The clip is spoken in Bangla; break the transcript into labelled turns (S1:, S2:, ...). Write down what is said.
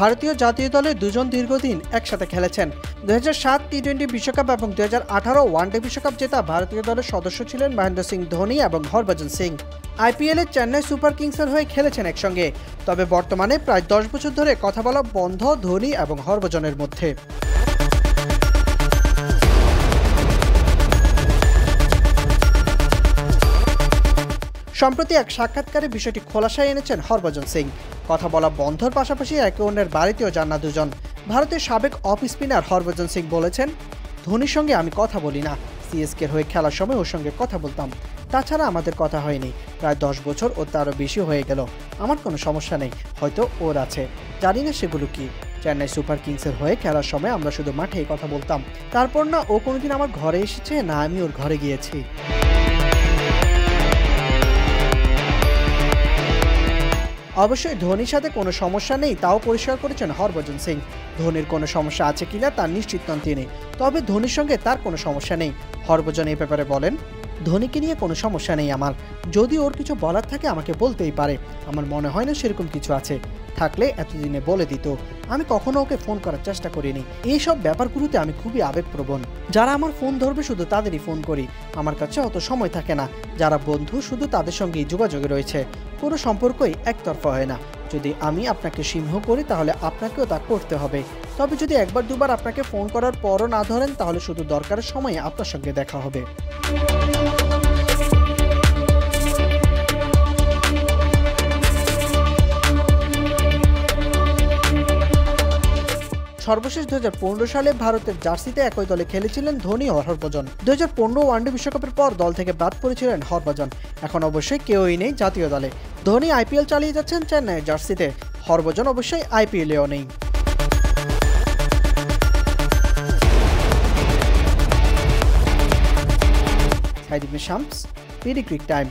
S1: ভারতীয় জাতীয় দলে দুজন দীর্ঘদিন একসাথে খেলেছেন। 2007 টি-20 বিশ্বকাপ এবং 2018 ওয়ানডে বিশ্বকাপ জেতা ভারতীয় দলের সদস্য ছিলেন মহেন্দ্র সিং ধোনি এবং হরভজন সিং। আইপিএলে চেন্নাই সুপার কিংসের হয়ে খেলেছেন একসঙ্গে। তবে বর্তমানে প্রায় 10 বছর ধরে কথা বলা বন্ধ ধোনি এবং হরভজনের মধ্যে। সম্প্রতি এক সাক্ষাৎকারে বিষয়টি খোলাসায় এনেছেন হরভজন সিং। কথা বলা বন্ধর পাশাপাশি একে অন্যের বাড়িতেও যান না দুজন। ভারতের সাবেক অফ স্পিনার হরভজন সিং বলেছেন, ধোনির সঙ্গে আমি কথা বলি না। সিএসকের হয়ে খেলার সময় ওর সঙ্গে কথা বলতাম, তাছাড়া আমাদের কথা হয়নি। প্রায় 10 বছর ও তারও বেশি হয়ে গেল। আমার কোনো সমস্যা নেই, হয়তো ওর আছে, জানি না সেগুলো কি। চেন্নাই সুপার কিংসের হয়ে খেলার সময় আমরা শুধু মাঠেই কথা বলতাম। তারপর না ও কোনোদিন আমার ঘরে এসেছে, না আমি ওর ঘরে গিয়েছি। অবশ্যই ধোনির সাথে কোনো সমস্যা নেই, তাও পরিষ্কার করেছেন হরভজন সিং। ধোনির কোনো সমস্যা আছে কিনা তা নিশ্চিত নন তিনি, তবে ধোনির সঙ্গে তার কোনো সমস্যা নেই। হরভজন এই ব্যাপারে বলেন, ধোনিকে নিয়ে কোনো সমস্যা নেই আমার। যদি ওর কিছু বলার থাকে আমাকে বলতেই পারে। আমার মনে হয় না সেরকম কিছু আছে, থাকলে এতদিনে বলে দিত। আমি কখনো ওকে ফোন করার চেষ্টা করিনি। এইসব ব্যাপারগুলোতে আমি খুবই আবেগপ্রবণ। যারা আমার ফোন ধরবে শুধু তাদেরই ফোন করি, আমার কাছে অত সময় থাকে না। যারা বন্ধু শুধু তাদের সঙ্গেই যোগাযোগে রয়েছে, কোনো সম্পর্কই একতরফা হয় না। যদি আমি আপনাকে সিংহ করি তাহলে আপনাকেও তা করতে হবে। তবে যদি একবার দুবার আপনাকে ফোন করার পরও না ধরেন তাহলে শুধু দরকারের সময়ে আপনার সঙ্গে দেখা হবে। সর্বশেষ 2015 সালে ভারতের জার্সিতে একই দলে খেলেছিলেন ধোনি ও হরভজন। 2015 ওয়ানডে বিশ্বকাপের পর দল থেকে বাদ পড়েছিলেন হরভজন। এখন অবশ্যই কেউই নেই জাতীয় দলে। ধোনি আইপিএল চালিয়ে যাচ্ছেন চেন্নাইয়ের জার্সিতে, হরভজন অবশ্যই আইপিএলেও নেই। শামস, পিডি ক্রিক টাইম।